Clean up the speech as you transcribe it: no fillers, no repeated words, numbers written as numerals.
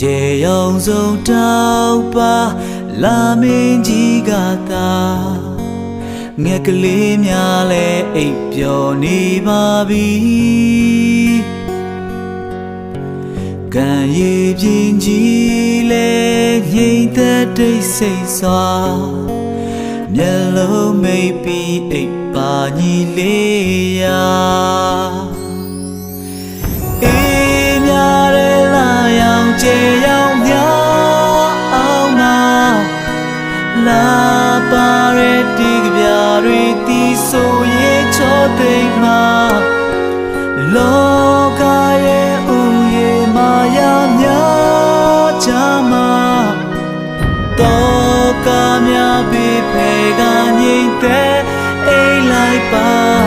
ကျေရောင်စုံတောက်ပါလာမင်းကြီးကသာငှက်ကလေးများလဲအိပ်ပျော်နေပါပြီကံရည်ပြင်းကြီးလဲငြိမ်သက်တိတ်ဆိတ်စွာမျက်လုံးမိတ်ပြီးအိပ်ပါညီလေးရာအေးများတဲ့လာရောင်ကျေရောင်များအောင်နာလာပါရဲ့ဒီကပြားတွေတီးဆိုရဲ့ချောသိမ်းမှာလောကရဲ့ဥယေမာယာများချမှာတော့ကများပြီးဖေကငြိမ်တဲ့အိမ်လိုက်ပါ